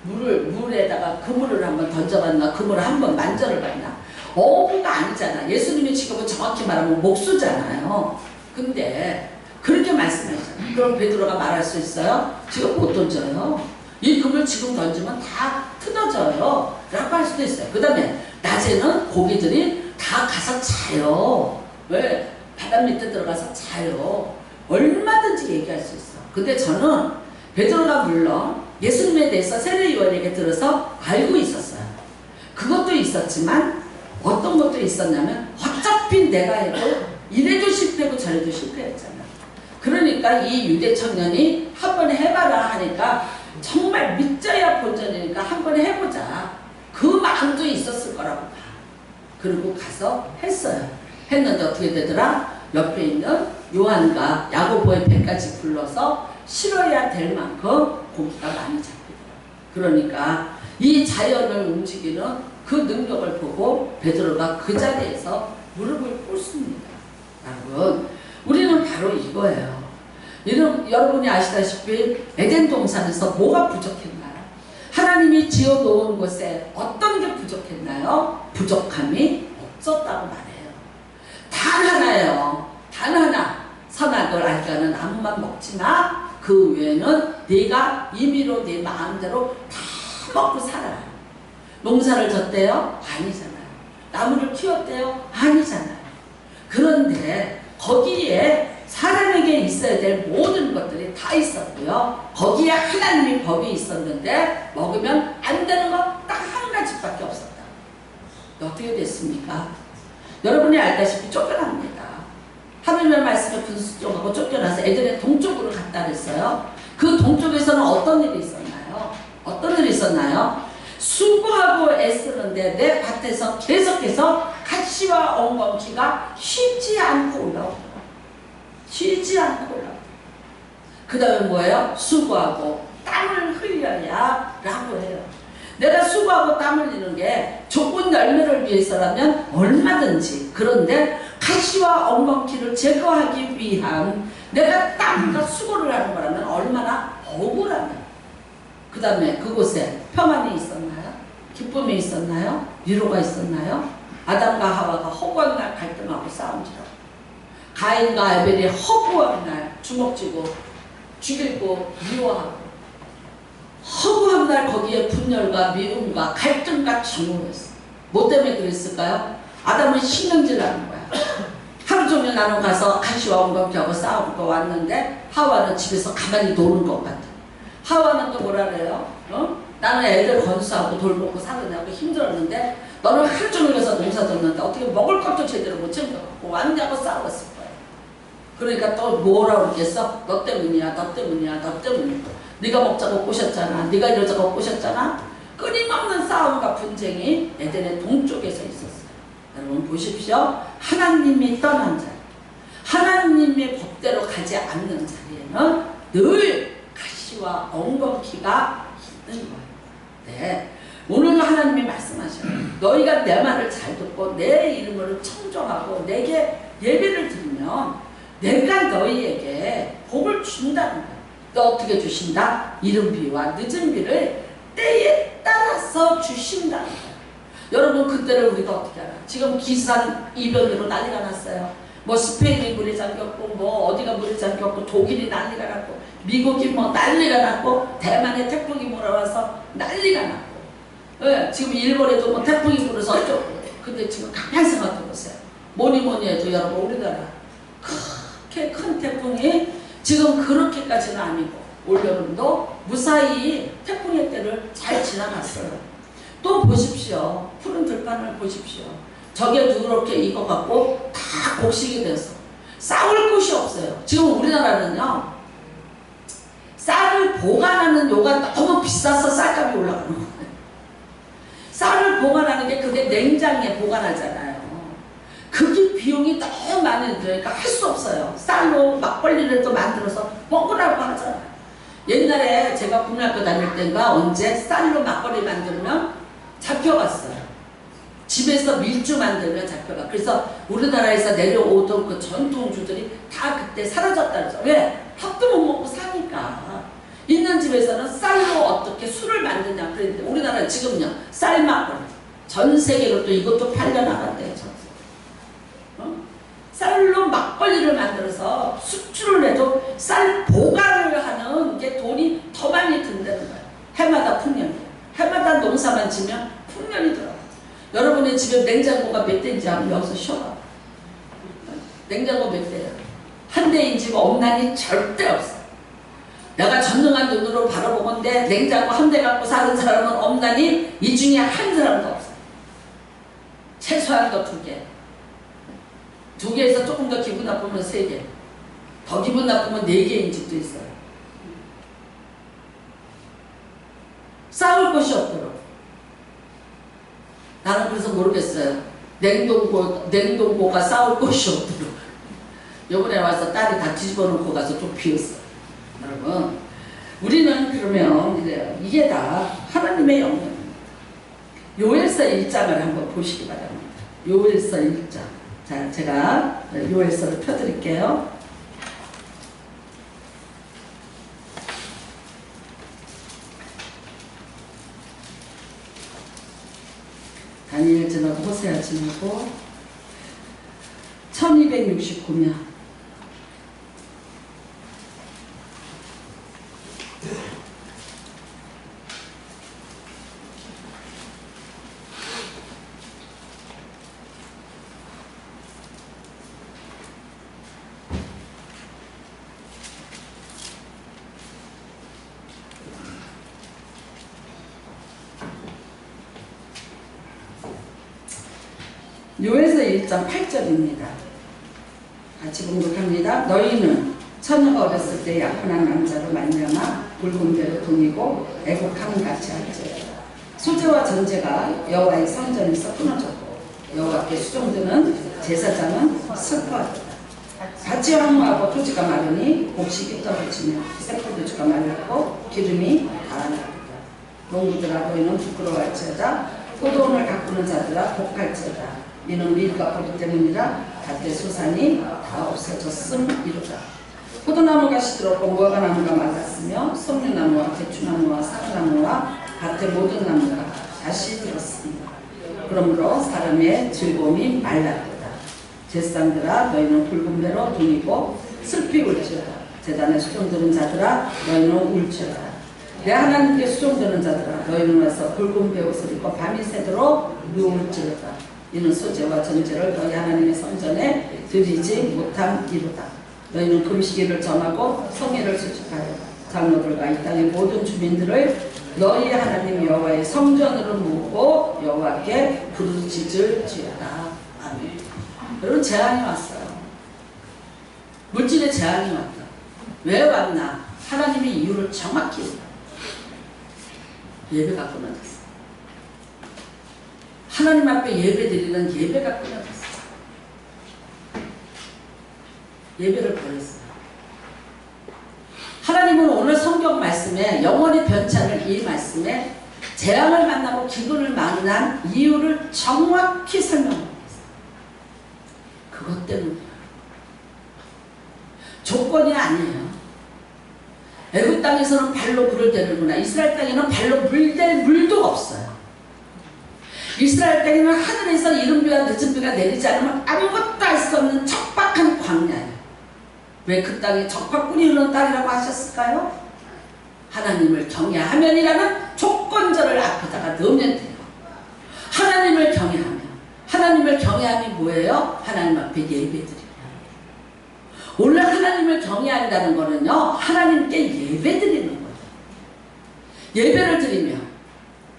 물에다가 그물을 한번 던져봤나? 그물을 한번 만져를 봤나? 어부가 아니잖아. 예수님이 지금은 정확히 말하면 목수잖아요. 근데 그렇게 말씀하셨잖아요. 그럼 베드로가 말할 수 있어요? 지금 못 던져요. 이 그물 지금 던지면 다 뜯어져요. 라고 할 수도 있어요. 그 다음에 낮에는 고기들이 다 가서 자요. 왜? 바다 밑에 들어가서 자요. 얼마든지 얘기할 수 있어. 근데 저는 베드로가 물론 예수님에 대해서 세례요한에게 들어서 알고 있었어요. 그것도 있었지만 어떤 것도 있었냐면 어차피 내가 해도 이래도 실패고 저래도 실패했잖아. 그러니까 이 유대 청년이 한번 해봐라 하니까 정말 믿져야 본전이니까 한번 해보자. 그 마음도 있었을 거라고 봐. 그리고 가서 했어요. 했는데 어떻게 되더라? 옆에 있는 요한과 야고보의 배까지 불러서 실어야 될 만큼 고기가 많이 잡히더라. 그러니까 이 자연을 움직이는 그 능력을 보고 베드로가 그 자리에서 무릎을 꿇습니다. 여러분, 우리는 바로 이거예요. 여러분이 아시다시피 에덴 동산에서 뭐가 부족했나요? 하나님이 지어놓은 곳에 어떤 게 부족했나요? 부족함이 없었다고 말해요. 단 하나예요. 단 하나. 선악을 알게 하는 나무만 먹지마. 그 외에는 네가 임의로 네 마음대로 다 먹고 살아요. 농사를 졌대요? 아니잖아요. 나무를 키웠대요? 아니잖아요. 그런데 거기에 사람에게 있어야 될 모든 것들이 다 있었고요. 거기에 하나님의 법이 있었는데 먹으면 안 되는 거 딱 한 가지밖에 없었다. 어떻게 됐습니까? 여러분이 알다시피 쫓겨납니다. 하나님의 말씀에 분수종하고 쫓겨나서 에덴의 동쪽으로 갔다 그랬어요. 그 동쪽에서는 어떤 일이 있었나요? 어떤 일이 있었나요? 수고하고 애쓰는데 내 밭에서 계속해서 가시와 엉겅퀴가 쉬지 않고 올라오더라. 쉬지 않고 올라오더라. 그 다음에 뭐예요? 수고하고 땀을 흘려야 라고 해요. 내가 수고하고 땀 흘리는 게 좋은 열매를 위해서라면 얼마든지, 그런데 가시와 엉겅퀴를 제거하기 위한 내가 땀과 수고를 하는 거라면 얼마나 억울하면. 그 다음에 그곳에 평안이 있었나요? 기쁨이 있었나요? 위로가 있었나요? 아담과 하와가 허구한 날 갈등하고 싸움지라고. 가인과 아벨이 허구한 날 주먹쥐고 죽이고 미워하고, 허구한 날 거기에 분열과 미움과 갈등과 증오였어. 뭐 때문에 그랬을까요? 아담은 신경질 나는 거야. 하루 종일 나는 가서 가시와 엉겅퀴하고 싸우고 왔는데 하와는 집에서 가만히 노는 것 같아. 하와는 또 뭐라 그래요? 나는 애들 건수하고 돌보고 살아내고 힘들었는데 너는 하루 종일 가서 농사 졌는데 어떻게 먹을 것도 제대로 못 챙겨갖고 왔냐고 싸웠을 거예요. 그러니까 또 뭐라고 그랬겠어? 너 때문이야, 너 때문이야, 너 때문이야. 네가 먹자고 꼬셨잖아, 네가 이러자고 꼬셨잖아. 끊임없는 싸움과 분쟁이 에덴의 동쪽에서 있었어요. 여러분 보십시오. 하나님이 떠난 자리, 하나님의 법대로 가지 않는 자리에는 늘 가시와 엉겅퀴가 있는 거예요. 네. 오늘도 하나님이 말씀하셔요. 너희가 내 말을 잘 듣고 내 이름으로 청종하고 내게 예배를 드리면 내가 너희에게 복을 준다는 거예요. 또 어떻게 주신다? 이른 비와 늦은 비를 때에 따라서 주신다는 거예요. 여러분 그때를 우리가 어떻게 알아? 지금 기산 이변으로 난리가 났어요. 뭐 스페인이 물에 잠겼고 뭐 어디가 물에 잠겼고 독일이 난리가 났고 미국이 뭐 난리가 났고 대만에 태풍이 몰아와서 난리가 났고, 네, 지금 일본에도 뭐 태풍이 불어서 어쩌고. 근데 지금 가만 생각해보세요. 뭐니 해도 여러분 우리나라 그렇게 큰 태풍이 지금 그렇게까지는 아니고 올여름도 무사히 태풍의 때를 잘 지나갔어요. 또 보십시오. 푸른 들판을 보십시오. 저게 누렇게 익어갖고 다 곡식이 돼서 싸울 곳이 없어요. 지금 우리나라는요, 쌀을 보관하는 요가 너무 비싸서 쌀값이 올라가는 거예요. 쌀을 보관하는 게 그게 냉장에 보관하잖아요. 그게 비용이 너무 많이 들으니까 할 수 없어요. 쌀로 막걸리를 또 만들어서 먹으라고 하잖아요. 옛날에 제가 국민학교 다닐 때인가 언제 쌀로 막걸리 만들면 잡혀갔어요. 집에서 밀주 만들면 잡혀가. 그래서 우리나라에서 내려오던 그 전통주들이 다 그때 사라졌다 그러죠. 왜? 밥도 못 먹고 사니까. 있는 집에서는 쌀로 어떻게 술을 만드냐 그랬는데 우리나라는 지금요 쌀 막걸리 전 세계로 또 이것도 팔려나간대요. 쌀로 막걸리를 만들어서 수출을 해도 쌀 보관을 하는 게 돈이 더 많이 든다는 거예요. 해마다 풍년이에요. 해마다 농사만 지면 풍년이 들어요. 여러분의 집에 냉장고가 몇 대인지 한번 여기서 쉬어봐. 냉장고 몇 대예요? 한 대인 집 없나니 절대 없어. 내가 전능한 눈으로 바라보건대 냉장고 한 대 갖고 사는 사람은 없나니 이 중에 한 사람도 없어. 최소한 거 2개. 2개에서 조금 더 기분 나쁘면 3개. 더 기분 나쁘면 4개인 집도 있어요. 싸울 곳이 없도록. 나는 그래서 모르겠어요. 냉동고가 싸울 곳이 없도록. 요번에 와서 딸이 다 뒤집어 놓고 가서 좀 비웠어요. 여러분, 우리는 그러면 이래요. 이게 다 하나님의 영역입니다. 요엘서 1장을 한번 보시기 바랍니다. 요엘서 1장. 자, 제가 요엘서를 펴드릴게요. 다니엘 지나고 호세아 지나고 1269년 요엘서 1장 8절입니다. 같이 공독합니다. 너희는 처녀가 어렸을 때 약혼한 남자로 말미암아 붉은 배로 동이고 애곡함 같이 할지어다. 소재와 전제가 여호와의 성전에서 끊어졌고 여호와께 수종드는 제사장은 슬퍼하였다. 같이 황무하고 토지가 마르니 곡식이 떨어지며 새포도주가 말랐고 기름이 가라앉았다. 농부들아 너희는 부끄러워할지어다. 포도원을 가꾸는 자들아 복할지어다. 이는 밀과 포도 때문이라 밭의 소산이 다 없어졌음이로다. 포도나무가 시들었고 무화과나무가 말랐으며 석류나무와 대추나무와 사과나무와 밭의 모든 나무가 다시 들었습니다. 그러므로 사람의 즐거움이 말랐도다. 제사장들아 너희는 붉은 배로 동이고 슬피 울지어다. 제단에 수종드는 자들아 너희는 울지어다. 내 하나님께 수종드는 자들아 너희는 와서 붉은 배 옷을 입고 밤이 새도록 누울지어다. 이는 소재와 전제를 너희 하나님의 성전에 드리지 못함이로다. 너희는 금식일을 정하고 성일을 수집하여 장로들과 이 땅의 모든 주민들을 너희 하나님 여호와의 성전으로 모으고 여호와께 부르짖을지어다. 아멘. 여러분, 재앙이 왔어요. 물질의 재앙이 왔다. 왜 왔나? 하나님의 이유를 정확히 예배가 끊어졌어. 하나님 앞에 예배드리는 예배가 끊어졌어. 예배를 버렸어요. 하나님은 오늘 성경 말씀에 영원히 변치 않을 이 말씀에 재앙을 만나고 기근을 만난 이유를 정확히 설명하고 있어요. 그것 때문이에요. 조건이 아니에요. 애굽 땅에서는 발로 물을 대는구나. 이스라엘 땅에는 발로 물댈 물도 없어요. 이스라엘 땅에는 하늘에서 이른비와 늦은비가 내리지 않으면 아무것도 할 수 없는 척박한 광야예요. 왜 그 땅에 적화꾼이 흐르는 땅이라고 하셨을까요? 하나님을 경외하면이라는 조건절을 앞에다가 넣으면 돼요. 하나님을 경외하면. 하나님을 경외함이 뭐예요? 하나님 앞에 예배드리면. 원래 하나님을 경외한다는 거는요, 하나님께 예배드리는 거예요. 예배를 드리면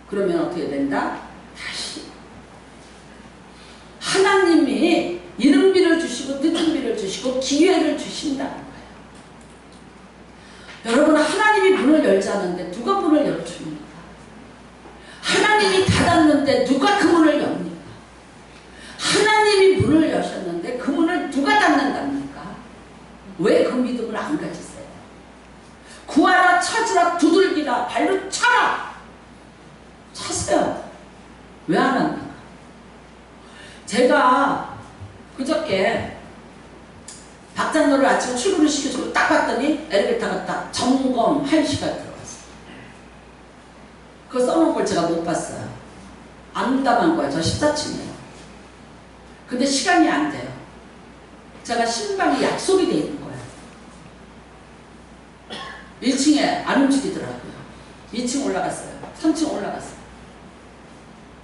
그러면 어떻게 된다? 다시 하나님이 이른비를 주시고 늦은비를 주시고 기회를 주신다는 거예요. 여러분, 하나님이 문을 열자는데 누가 문을 열어줍니까? 하나님이 닫았는데 누가 그 문을 엽니까? 하나님이 문을 여셨는데 그 문을 누가 닫는답니까? 왜 그 믿음을 안 가지세요? 구하라, 찾으라, 두들기라, 발로 차라. 찼어요. 왜 안 합니까? 제가 그저께 박장로를 아침에 출근을 시켜주고 딱 봤더니 엘리베이터가 딱 점검할 시간에 들어갔어요. 그거 써놓은 걸 제가 못 봤어요. 암담한 거예요. 저 14층이에요. 근데 시간이 안 돼요. 제가 신방이 약속이 돼 있는 거예요. 1층에 안 움직이더라고요. 2층 올라갔어요. 3층 올라갔어요.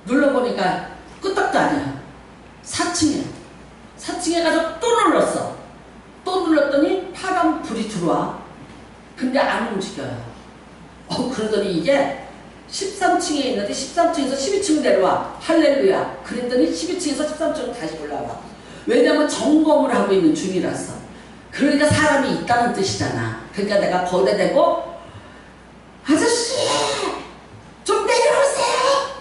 눌러보니까 끄떡도 아니야. 4층에. 4층에 가서 또 눌렀어. 또 눌렀더니 파란 불이 들어와. 근데 안 움직여요. 그러더니 이게 13층에 있는데 13층에서 12층 내려와. 할렐루야. 그랬더니 12층에서 13층으로 다시 올라와. 왜냐면 점검을 하고 있는 중이라서. 그러니까 사람이 있다는 뜻이잖아. 그러니까 내가 거기다 대고 아저씨 좀 내려오세요.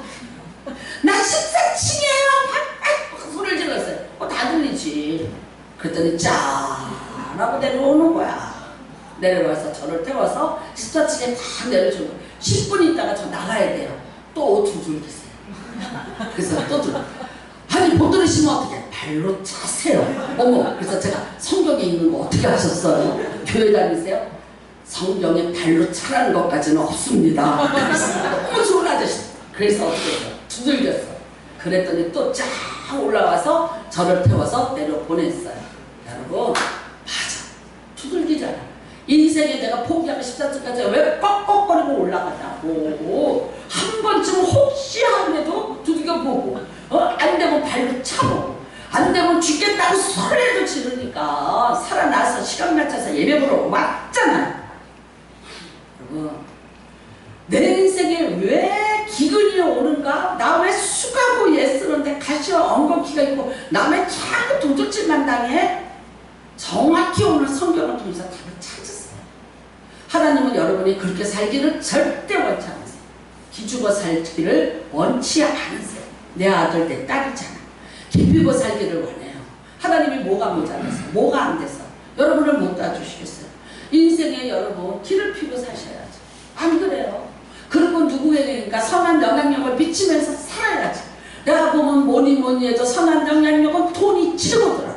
나 14층이에요. 소리를 질렀어요. 다 들리지. 그랬더니 짠하고 내려오는 거야. 내려와서 저를 태워서 14층에 다 내려주는 거야. 10분 있다가 저 나가야 돼요. 또 두들기세요. 그래서 또 들어. 아니 못 들으시면 어떻게 발로 차세요. 어머. 그래서 제가 성경에 있는 거 어떻게 하셨어요? 교회 다니세요? 성경에 발로 차라는 것까지는 없습니다. 너무 좋은 아저씨. 그래서 어떻게 해요? 두들겼어. 그랬더니 또 쫙 올라와서 저를 태워서 내려보냈어요. 여러분 맞아. 두들기잖아. 인생에 내가 포기하고 14층까지 왜 꺽꺽거리고 올라가냐고. 한 번쯤 혹시 하면도 두들겨보고 안 되면 발로 차고 안 되면 죽겠다고 소리도 지르니까 살아나서 시간 맞춰서 예배 보러 왔잖아요. 여러분 내 인생에 왜 기근이 오는가? 나 왜 수가고 예쓰는데 가시와 엉겅퀴가 있고 남의 자꾸 도둑질만 당해? 정확히 오늘 성경을 통해서 답을 찾으세요. 하나님은 여러분이 그렇게 살기를 절대 원치 않으세요. 기죽어 살기를 원치 않으세요. 내 아들 내 딸이잖아. 기피고 살기를 원해요. 하나님이 뭐가 모자라서 뭐가 안 돼서 여러분을 못 도와주시겠어요? 인생에 여러분 길을 피고 사셔야죠. 안 그래요? 그리고 누구에게니까 선한 영향력을 비치면서 살아야지. 내가 보면 뭐니 해도 선한 영향력은 돈이 치고더라고.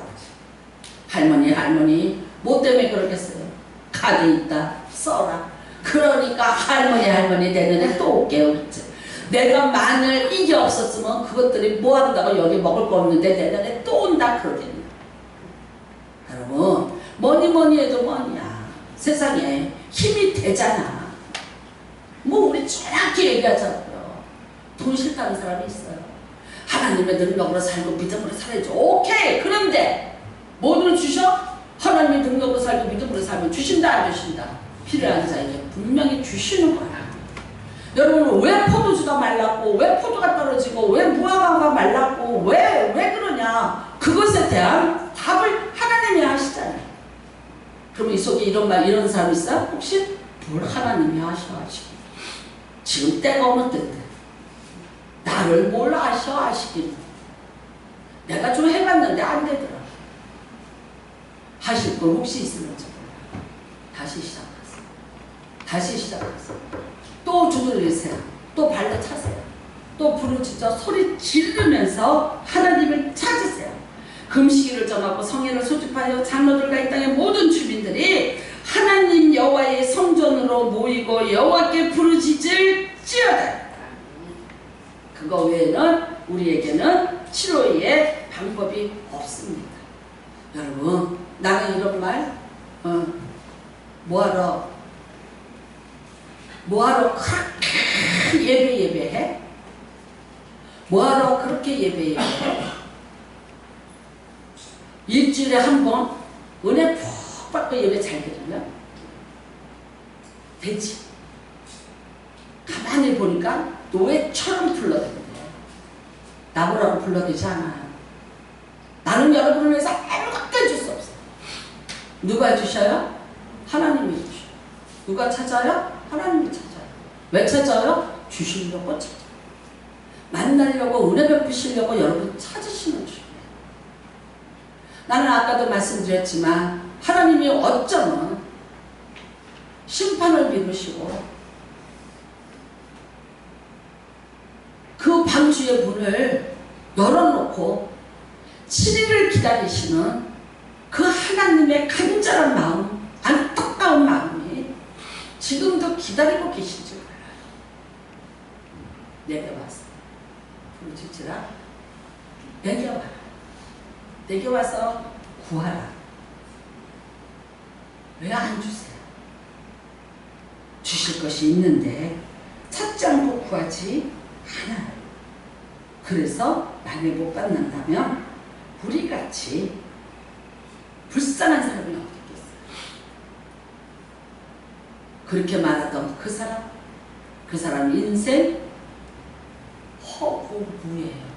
할머니 뭐 때문에 그러겠어요? 카드 있다 써라. 그러니까 할머니 되는 애 또 깨우겠지. 내가 만일 이게 없었으면 그것들이 뭐 한다고 여기 먹을 거 없는데 내년에 또 온다 그러겠네. 여러분 뭐니 해도 뭐냐. 세상에 힘이 되잖아. 뭐 우리 정확히 얘기하자고요. 돈 싫다는 사람이 있어요. 하나님의 능력으로 살고 믿음으로 살아야죠. 오케이. 그런데 뭐를 주셔? 하나님의 능력으로 살고 믿음으로 살면 주신다 안 주신다? 필요한 자에게 분명히 주시는 거야. 여러분 왜 포도주가 말랐고 왜 포도가 떨어지고 왜 무화과가 말랐고 왜 그러냐? 그것에 대한 답을 하나님이 하시잖아요. 그럼 이 속에 이런 사람 있어요? 혹시? 뭘 하나님이 하셔가지고 지금 때가 어느 때인데 나를 뭘 아시기는 내가 좀 해봤는데 안 되더라. 하실 걸 혹시 있으면 좀 다시 시작하세요. 또 두드리세요. 또 발로 차세요. 또 부르짖어 소리 지르면서 하나님을 찾으세요. 금식일을 정하고 성회를 소집하여 장로들과 이 땅의 모든 주민들이 하나님 여호와의 성전으로 모이고 여호와께 부르짖을지어다. 그거 외에는 우리에게는 치료의 방법이 없습니다. 여러분 나는 이런 말 뭐하러 그렇게 예배해? 뭐하러 그렇게 예배해? 일주일에 한 번 은혜 푹 받고 예배 잘 드리면 되지. 가만히 보니까 노예처럼 불러대는데 나보라고 불러대지 않아요. 나는 여러분을 위해서 아무것도 해줄 수 없어요. 누가 해주셔요? 하나님이 해주셔요. 누가 찾아요? 하나님이 찾아요. 왜 찾아요? 주시려고 찾아요. 만나려고 은혜 베푸시려고 여러분 찾으시는 중이에요. 나는 아까도 말씀드렸지만 하나님이 어쩌면 심판을 미루시고 그 방주의 문을 열어놓고 7일을 기다리시는 그 하나님의 간절한 마음, 안타까운 마음이 지금도 기다리고 계신 줄 알아요. 내게 와서 부르짖으라. 내게 와라. 내게 와서 구하라. 왜 안 주세요? 주실 것이 있는데 찾지 않고 구하지 않아요. 그래서 만일 못 받는다면 우리같이 불쌍한 사람이 어디겠어요? 그렇게 말하던 그 사람 인생 허구무예요.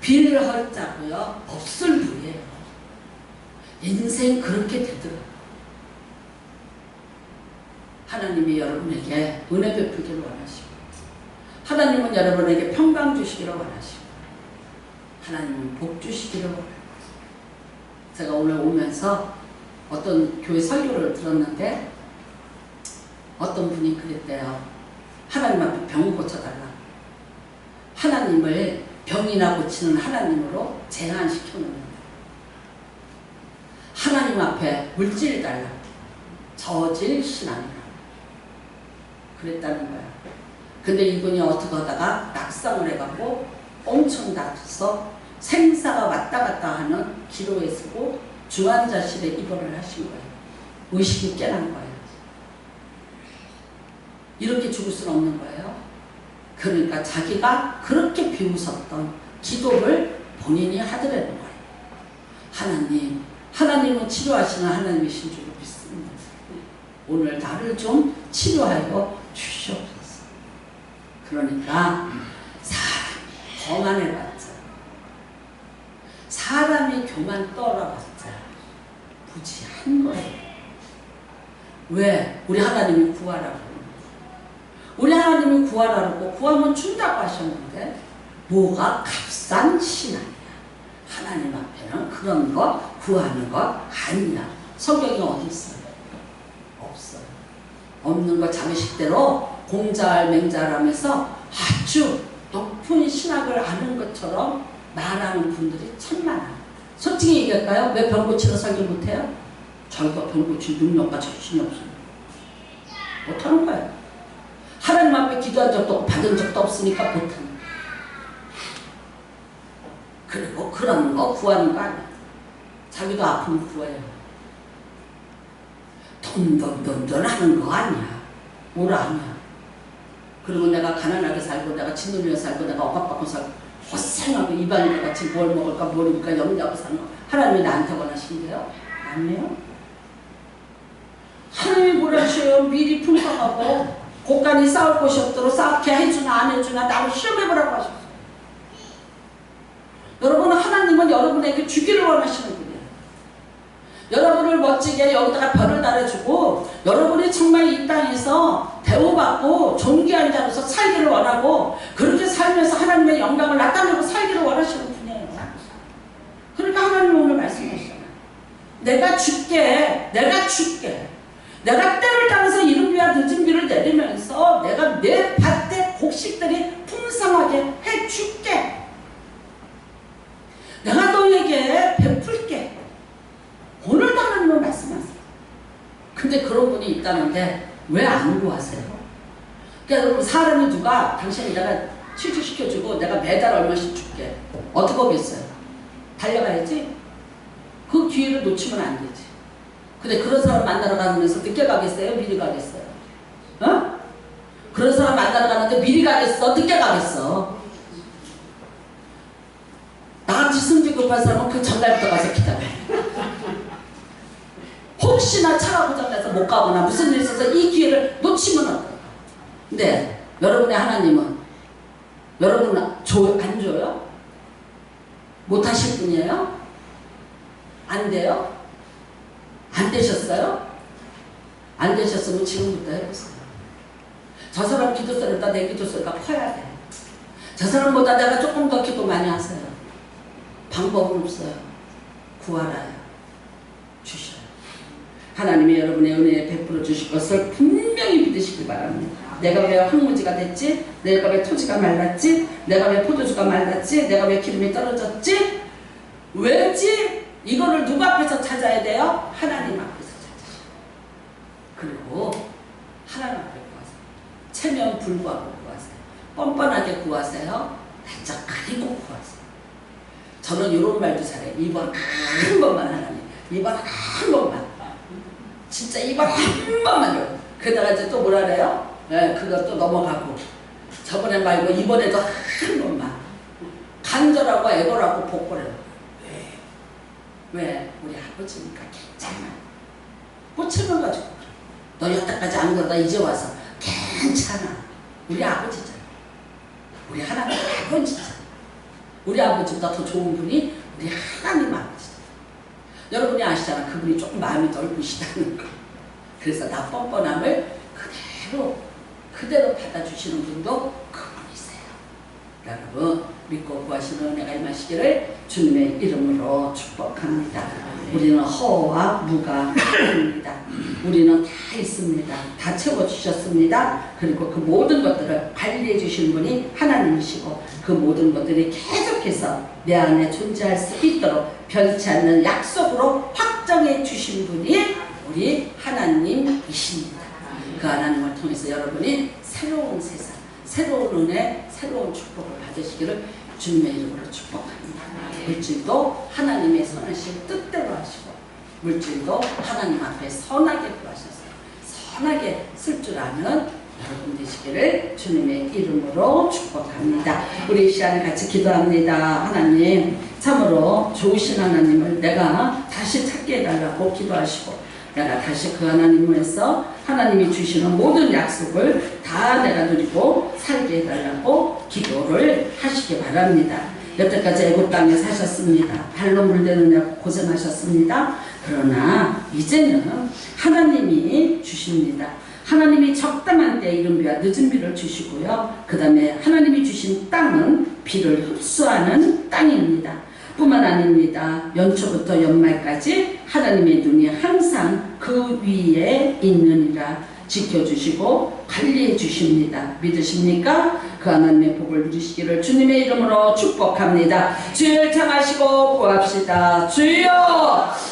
빌 헐자고요. 없을 부예요. 인생 그렇게 되더라고요. 하나님이 여러분에게 은혜 베풀기를 원하시고, 하나님은 여러분에게 평강 주시기를 원하시고, 하나님은 복 주시기를 원하시고. 제가 오늘 오면서 어떤 교회 설교를 들었는데 어떤 분이 그랬대요. 하나님 앞에 병 고쳐달라. 하나님을 병이나 고치는 하나님으로 제한시켜놓는 거예요. 하나님 앞에 물질 달라. 저질 신앙이라. 그랬다는 거야. 근데 이분이 어떻게 하다가 낙상을 해갖고 엄청 다쳐서 생사가 왔다 갔다 하는 기로에 서고 중환자실에 입원을 하신 거예요. 의식이 깨난 거예요. 이렇게 죽을 수는 없는 거예요. 그러니까 자기가 그렇게 비웃었던 기도를 본인이 하더라는 거예요. 하나님, 하나님은 치료하시는 하나님이신 줄 믿습니다. 오늘 나를 좀 치료하여 주시옵소서. 그러니까 사람이 거만해봤자, 사람이 교만 떨어봤자 무지한 거예요. 왜? 우리 하나님이 구하라고. 우리 하나님이 구하라고 구하면 준다고 하셨는데 뭐가 값싼 신앙이야. 하나님 앞에는 그런 거 구하는 거 아니야. 성경이 어디 있어요? 없어요. 없는 거 자기식대로 공자할 맹자하면서 아주 높은 신학을 아는 것처럼 말하는 분들이 참 많아요. 솔직히 얘기할까요? 왜 병 고치는 설교 못해요? 자기가 병 고칠 능력과 자신이 없어요. 못하는 거예요. 하나님 앞에 기도한 적도 없고 받은 적도 없으니까 못하는 거예요. 그리고 그런 거 구하는 거 아니야. 자기도 아프면 구해요. 돈 하는 거 아니야. 뭘 아냐. 그리고 내가 가난하게 살고 내가 짓누려 살고 내가 억압받고 살고 고생하고 이방인과 같이 뭘 먹을까 뭘 입을까 염려하고 사는 거 하나님이 나한테 원하시는데요? 아니에요. 하나님이 뭐라셔요? 미리 풍성하고 곳간이 싸울 곳이 없도록 쌓게 해주나 안 해주나 나를 시험해보라고 하셨어요. 여러분, 하나님은 여러분에게 주기를 원하시는 분이에요. 여러분을 멋지게 여기다가 별을 달아주고 여러분이 정말 이 땅에서 대우받고 존귀한 자로서 살기를 원하고 그렇게 살면서 하나님의 영광을 나타내고 살기를 원하시는 분이에요. 그러니까 하나님은 오늘 말씀하시잖아요. 내가 줄게. 내가 때를 따라서 이른 비와 늦은 비를 내리면서 내가 내 밭에 곡식들이 풍성하게 해줄게. 내가 너에게 베풀게. 오늘도 하나님은 말씀하세요. 근데 그런 분이 있다는데 왜 안 구하세요? 그러니까 여러분, 사람이 누가 당신이 내가 취직시켜주고 내가 매달 얼마씩 줄게. 어떻게 하겠어요? 달려가야지. 그 기회를 놓치면 안 되지. 근데 그런 사람 만나러 가면서 늦게 가겠어요? 미리 가겠어요? 어? 그런 사람 만나러 가는데 미리 가겠어? 늦게 가겠어? 나같이 승질 급한 사람은 그 전날부터 가서 기다려. 혹시나 차가 고장나서 못 가거나 무슨 일이 있어서 이 기회를 놓치면 어떨까? 근데 여러분의 하나님은 여러분 안 줘요? 못하실 분이에요? 안 돼요? 안 되셨어요? 안 되셨으면 지금부터 해보세요. 저 사람 기도 소리보다 내 기도 소리가 커야 돼. 저 사람보다 내가 조금 더 기도 많이 하세요. 방법은 없어요. 구하라요. 주셔요. 하나님이 여러분의 은혜에 베풀어 주실 것을 분명히 믿으시기 바랍니다. 내가 왜 황무지가 됐지? 내가 왜 토지가 말랐지? 내가 왜 포도주가 말랐지? 내가 왜 기름이 떨어졌지? 왜지? 이거를 누구 앞에서 찾아야 돼요? 하나님 앞에서 찾으셔요. 그리고 하나님 앞에 구하세요. 체면 불구하고 구하세요. 뻔뻔하게 구하세요. 살짝 가리고 구하세요. 저는 이런 말도 잘해요. 이번 한 번만 하나님. 이번 한 번만. 진짜 이번 한 번만요. 그러다가 이제 또 뭐라 그래요? 네, 그것도 넘어가고. 저번에 말고 이번에도 한 번만. 간절하고 애걸하고 복고래요. 왜? 우리 아버지니까 괜찮아. 뭐 책임가지고 너 여태까지 안 그러다 이제 와서 괜찮아. 우리 아버지잖아. 우리 하나님 아버지잖아. 우리 아버지보다 더 좋은 분이 우리 하나님 아버지. 여러분이 아시잖아. 그분이 조금 마음이 넓으시다는 거. 그래서 나 뻔뻔함을 그대로 받아주시는 분도 그분이세요. 여러분 믿고 구하시는 은혜가 임하시기를 주님의 이름으로 축복합니다. 우리는 허와 무가 아닙니다. 우리는 다 있습니다. 다 채워주셨습니다. 그리고 그 모든 것들을 관리해 주신 분이 하나님이시고 그 모든 것들이 계속해서 내 안에 존재할 수 있도록 변치 않는 약속으로 확정해 주신 분이 우리 하나님이십니다. 그 하나님을 통해서 여러분이 새로운 세상, 새로운 은혜, 새로운 축복을 받으시기를 주님의 이름으로 축복합니다. 물질도 하나님의 선하신 뜻대로 하시고 물질도 하나님 앞에 선하게 구하셔서 선하게 쓸 줄 아는 여러분 되시기를 주님의 이름으로 축복합니다. 우리 이 시간에 같이 기도합니다. 하나님 참으로 좋으신 하나님을 내가 다시 찾게 해달라고 기도하시고 내가 다시 그 하나님에서 하나님이 주시는 모든 약속을 다 내가 누리고 살게 해달라고 기도를 하시기 바랍니다. 여태까지 애국 땅에 사셨습니다. 발로 물대느냐고 고생하셨습니다. 그러나 이제는 하나님이 주십니다. 하나님이 적당한 때 이른 비와 늦은 비를 주시고요. 그 다음에 하나님이 주신 땅은 비를 흡수하는 땅입니다. 뿐만 아닙니다. 연초부터 연말까지 하나님의 눈이 항상 그 위에 있느니라 지켜주시고 관리해 주십니다. 믿으십니까? 그 하나님의 복을 누리시기를 주님의 이름으로 축복합니다. 주를 청하시고 구합시다. 주여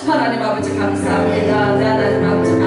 하나님 아버지 감사합니다. 네, 하나님 아버지